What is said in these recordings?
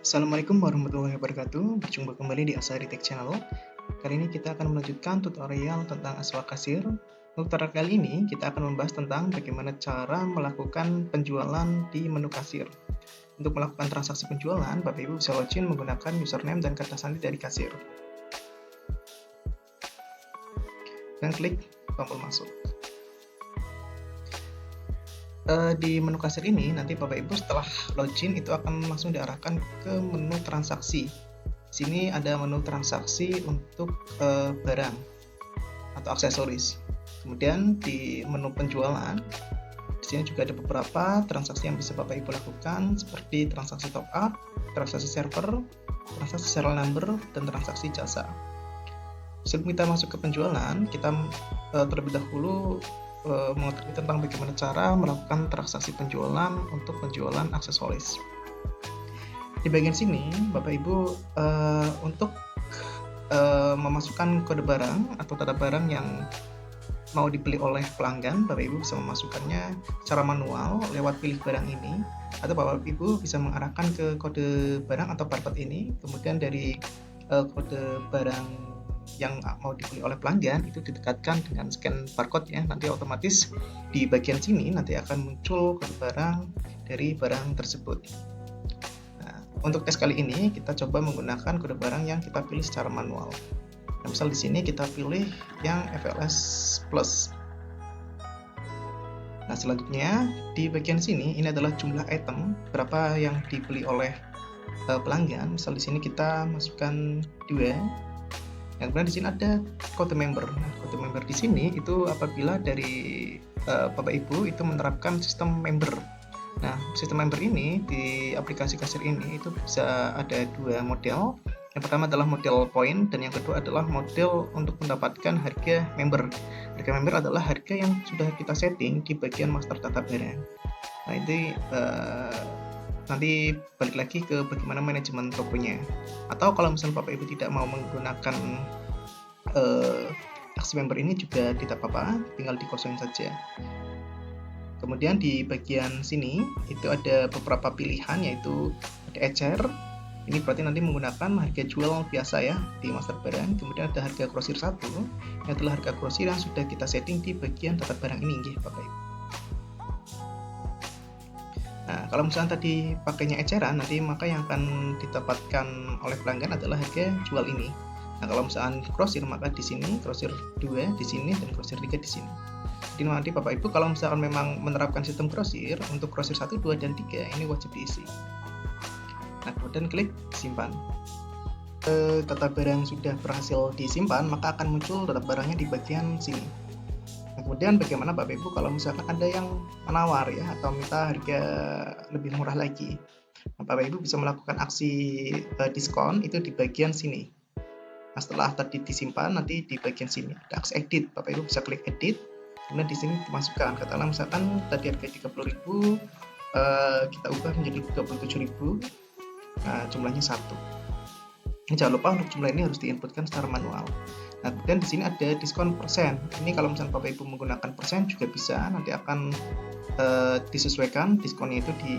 Assalamualaikum warahmatullahi wabarakatuh. Berjumpa kembali di Asari Tech Channel. Kali ini kita akan melanjutkan tutorial tentang Aswa Kasir. Untuk tutorial kali ini kita akan membahas tentang bagaimana cara melakukan penjualan di menu kasir. Untuk melakukan transaksi penjualan, Bapak Ibu bisa login menggunakan username dan kata sandi dari kasir. Dan klik tombol masuk. Di menu kasir ini nanti Bapak Ibu setelah login itu akan langsung diarahkan ke menu transaksi. Di sini ada menu transaksi untuk barang atau aksesoris. Kemudian di menu penjualan, di sini juga ada beberapa transaksi yang bisa Bapak Ibu lakukan seperti transaksi top up, transaksi server, transaksi serial number, dan transaksi jasa. Sebelum kita masuk ke penjualan, kita terlebih dahulu mengetahui tentang bagaimana cara melakukan transaksi penjualan untuk penjualan aksesoris. Di bagian sini, Bapak Ibu untuk memasukkan kode barang atau data barang yang mau dibeli oleh pelanggan, Bapak Ibu bisa memasukkannya secara manual lewat pilih barang ini, atau Bapak Ibu bisa mengarahkan ke kode barang atau barcode ini, kemudian dari kode barang yang mau dibeli oleh pelanggan itu didekatkan dengan scan barcode ya, nanti otomatis di bagian sini nanti akan muncul kode barang dari barang tersebut. Nah, untuk tes kali ini kita coba menggunakan kode barang yang kita pilih secara manual. Nah, misal di sini kita pilih yang FLS Plus. Nah, selanjutnya di bagian sini ini adalah jumlah item berapa yang dibeli oleh pelanggan. Misal di sini kita masukkan 2. Yang kemudian di sini ada kode member. Nah, kode member di sini itu apabila dari Bapak Ibu itu menerapkan sistem member. Nah, sistem member ini di aplikasi kasir ini itu bisa ada 2 model. Yang pertama adalah model poin dan yang kedua adalah model untuk mendapatkan harga member. Harga member adalah harga yang sudah kita setting di bagian master data barang. Nah, ini nanti balik lagi ke bagaimana manajemen tokonya. Atau kalau misalnya Bapak Ibu tidak mau menggunakan aksi member ini juga tidak apa-apa, tinggal dikosongin saja. Kemudian di bagian sini itu ada beberapa pilihan, yaitu ada ecer. Ini berarti nanti menggunakan harga jual biasa ya di master barang. Kemudian ada harga grosir 1, yang adalah harga grosir yang sudah kita setting di bagian data barang ini nggih Bapak Ibu. Nah, kalau misalnya tadi pakainya eceran, nanti maka yang akan didapatkan oleh pelanggan adalah harga jual ini. Nah, kalau misalnya grosir, maka di sini grosir 2 di sini dan grosir 3 di sini. Jadi nanti Bapak Ibu kalau misalkan memang menerapkan sistem grosir, untuk grosir 1, 2, dan 3 ini wajib diisi. Nah, kemudian klik simpan. Data barang sudah berhasil disimpan, maka akan muncul data barangnya di bagian sini. Kemudian bagaimana Bapak Ibu kalau misalkan ada yang menawar ya atau minta harga lebih murah lagi. Nah, Bapak Ibu bisa melakukan aksi diskon itu di bagian sini. Nah, setelah tadi disimpan, nanti di bagian sini ada aksi edit. Bapak Ibu bisa klik edit, kemudian di sini dimasukkan. Katakanlah misalkan tadi harga 30.000, kita ubah menjadi 27.000. Nah, jumlahnya 1. Ini jangan lupa untuk jumlah ini harus diinputkan secara manual. Nah, kemudian di sini ada diskon persen. Ini kalau misalnya Bapak Ibu menggunakan persen juga bisa, nanti akan disesuaikan diskonnya itu di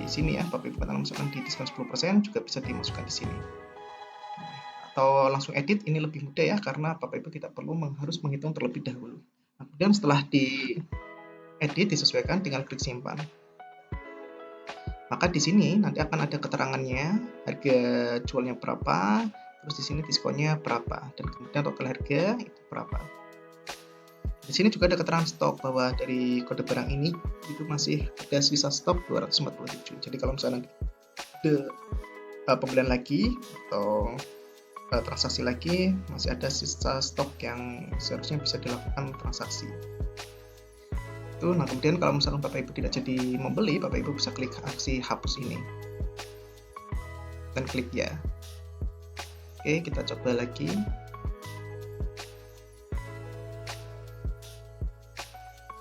sini ya. Bapak Ibu katakan misalkan di diskon 10% juga bisa dimasukkan di sini. Atau langsung edit, ini lebih mudah ya karena Bapak Ibu tidak perlu harus menghitung terlebih dahulu. Nah, kemudian setelah di edit disesuaikan, tinggal klik simpan. Maka di sini nanti akan ada keterangannya, harga jualnya berapa, terus di sini diskonnya berapa, dan kemudian total harga itu berapa. Di sini juga ada keterangan stok bahwa dari kode barang ini itu masih ada sisa stok 247. Jadi kalau misalnya ada pembelian lagi atau transaksi lagi, masih ada sisa stok yang seharusnya bisa dilakukan transaksi. Nah, kemudian kalau misalnya Bapak Ibu tidak jadi membeli, Bapak Ibu bisa klik aksi hapus ini dan klik ya. Oke, kita coba lagi.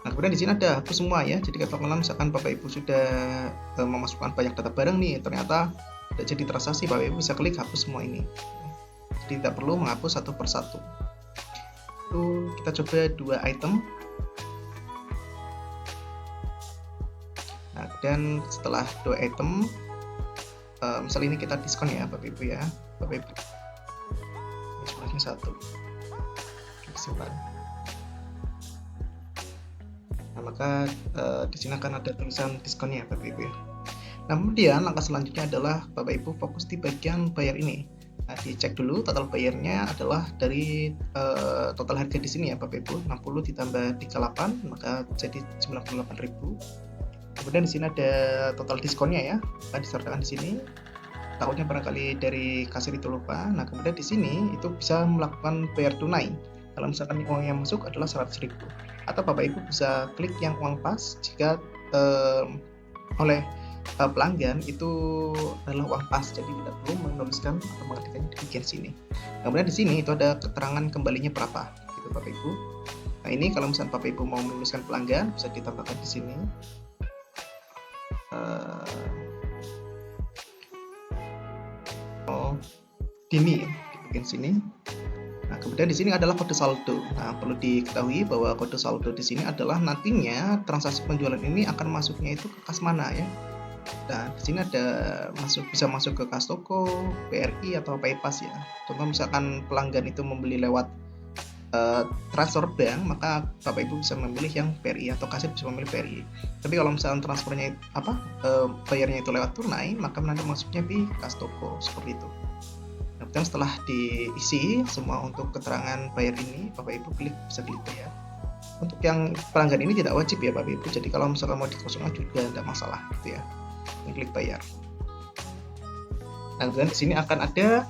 Nah, kemudian di sini ada hapus semua ya. Jadi katakanlah misalkan Bapak Ibu sudah memasukkan banyak data barang nih, ternyata tidak jadi transaksi, Bapak Ibu bisa klik hapus semua ini. Jadi tidak perlu menghapus satu persatu. Itu kita coba 2 item. Dan setelah 2 item misal ini kita diskon ya Bapak Ibu ya, Bapak Ibu. Ini 1. Simpan. Nah, maka di sini akan ada tulisan diskonnya Bapak Ibu ya. Nah, kemudian langkah selanjutnya adalah Bapak Ibu fokus di bagian bayar ini. Nah, dicek dulu total bayarnya adalah dari total harga di sini ya Bapak Ibu, 60 ditambah 38 maka jadi 98.000. Kemudian di sini ada total diskonnya ya, akan disertakan di sini. Takutnya barangkali dari kasir itu lupa. Nah, kemudian di sini itu bisa melakukan bayar tunai. Kalau misalkan uang yang masuk adalah 100.000. Atau Bapak Ibu bisa klik yang uang pas jika oleh pelanggan itu adalah uang pas, jadi tidak perlu menuliskan atau mengetikkannya di bagian sini. Kemudian di sini itu ada keterangan kembalinya berapa, gitu Bapak Ibu. Nah, ini kalau misalnya Bapak Ibu mau menuliskan pelanggan bisa ditambahkan di sini. Dini ya, di bagian sini. Nah, kemudian di sini adalah kode saldo. Nah, perlu diketahui bahwa kode saldo di sini adalah nantinya transaksi penjualan ini akan masuknya itu ke kas mana ya. Nah, di sini ada bisa masuk ke kas toko, BRI atau PayPass ya. Contoh misalkan pelanggan itu membeli lewat transfer bank, maka Bapak Ibu bisa memilih yang BRI atau kasir bisa memilih BRI. Tapi kalau misalkan transfernya bayarnya itu lewat tunai, maka nanti masuknya di kas toko seperti itu. Dan setelah diisi semua untuk keterangan bayar ini, Bapak Ibu bisa klik bayar. Untuk yang pelanggan ini tidak wajib ya Bapak Ibu, jadi kalau misalkan mau dikosongkan juga tidak masalah gitu ya. Klik bayar. Nah, kemudian di sini akan ada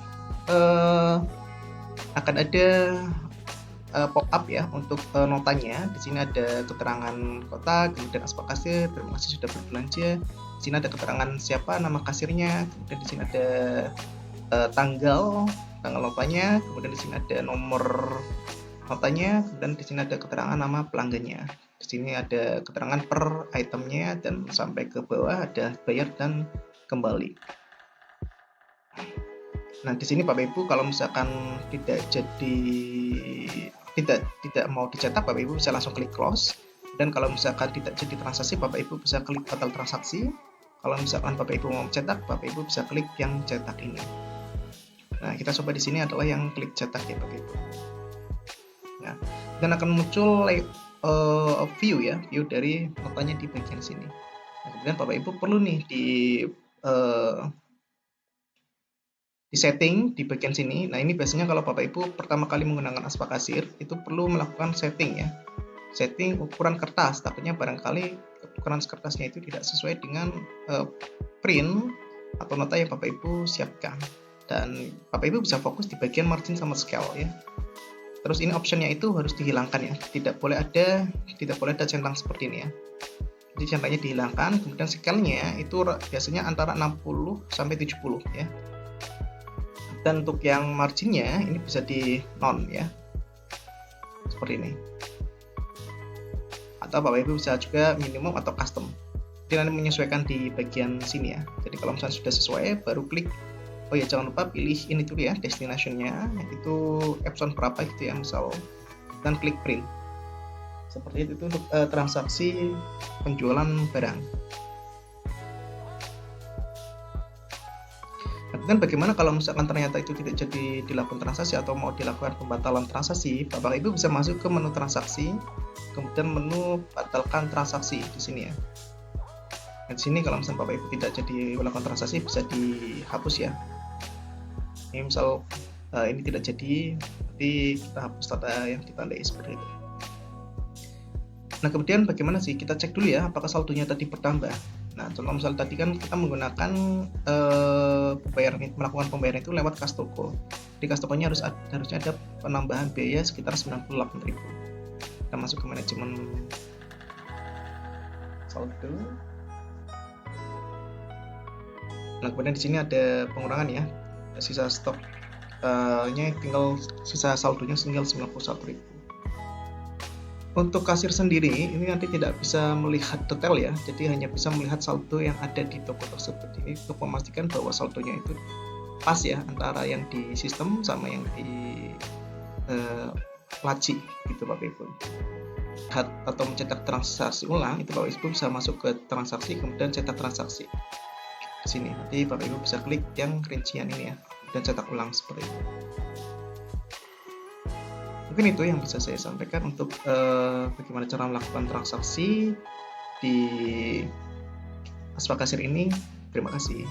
pop up ya untuk notanya. Di sini ada keterangan kota, kemudian aspek kasir, terima kasih sudah berbelanja. Di sini ada keterangan siapa nama kasirnya, kemudian di sini ada tanggal notanya, kemudian di sini ada nomor notanya, dan di sini ada keterangan nama pelanggannya. Di sini ada keterangan per itemnya dan sampai ke bawah ada bayar dan kembali. Nah, di sini Bapak Ibu kalau misalkan tidak mau dicetak, Bapak Ibu bisa langsung klik close. Dan kalau misalkan tidak jadi transaksi, Bapak Ibu bisa klik batal transaksi. Kalau misalkan Bapak Ibu mau cetak, Bapak Ibu bisa klik yang cetak ini. Nah, kita coba di sini adalah yang klik cetak ya Bapak Ibu. Nah, dan akan muncul view dari notanya di bagian sini. Nah, kemudian Bapak Ibu perlu nih di setting di bagian sini. Nah, ini biasanya kalau Bapak Ibu pertama kali menggunakan Aspa Kasir itu perlu melakukan setting ya. Setting ukuran kertas, takutnya barangkali ukuran kertasnya itu tidak sesuai dengan print atau nota yang Bapak Ibu siapkan. Dan Bapak Ibu bisa fokus di bagian margin sama scale ya. Terus ini optionnya itu harus dihilangkan ya. Tidak boleh ada centang seperti ini ya. Jadi centangnya dihilangkan, kemudian scale-nya itu biasanya antara 60 sampai 70 ya. Dan untuk yang marginnya ini bisa di non ya. Seperti ini. Atau Bapak Ibu bisa juga minimum atau custom. Jadi nanti menyesuaikan di bagian sini ya. Jadi kalau misalnya sudah sesuai baru klik. Oh ya, jangan lupa pilih ini dulu ya, destination-nya, itu Epson berapa gitu ya misal, dan klik print. Seperti itu untuk transaksi penjualan barang. Nah, kan bagaimana kalau misalkan ternyata itu tidak jadi dilakukan transaksi atau mau dilakukan pembatalan transaksi, Bapak Ibu bisa masuk ke menu transaksi, kemudian menu batalkan transaksi di sini ya. Nah, di sini kalau misalnya Bapak Ibu tidak jadi melakukan transaksi bisa dihapus ya. Ini misal ini tidak jadi, tapi kita hapus tanda yang ditandai seperti itu. Nah, kemudian bagaimana sih? Kita cek dulu ya apakah saldonya tadi bertambah. Nah, contoh misal tadi kan kita menggunakan melakukan pembayaran itu lewat kas toko. Di kas tokonya harusnya ada penambahan biaya sekitar 98.000. Kita masuk ke manajemen saldo. Nah, kemudian di sini ada pengurangan ya. Sisa stoknya tinggal sisa saldonya tinggal 91.000. Untuk kasir sendiri ini nanti tidak bisa melihat detail ya, jadi hanya bisa melihat saldo yang ada di toko tersebut. Ini untuk memastikan bahwa saldonya itu pas ya antara yang di sistem sama yang di laci gitu Bapak Ibu. Atau mencetak transaksi ulang itu Bapak Ibu bisa masuk ke transaksi kemudian cetak transaksi. sini. Nanti Bapak Ibu bisa klik yang rincian ini ya, dan cetak ulang seperti itu. Mungkin itu yang bisa saya sampaikan untuk bagaimana cara melakukan transaksi di Aspa Kasir ini. Terima kasih.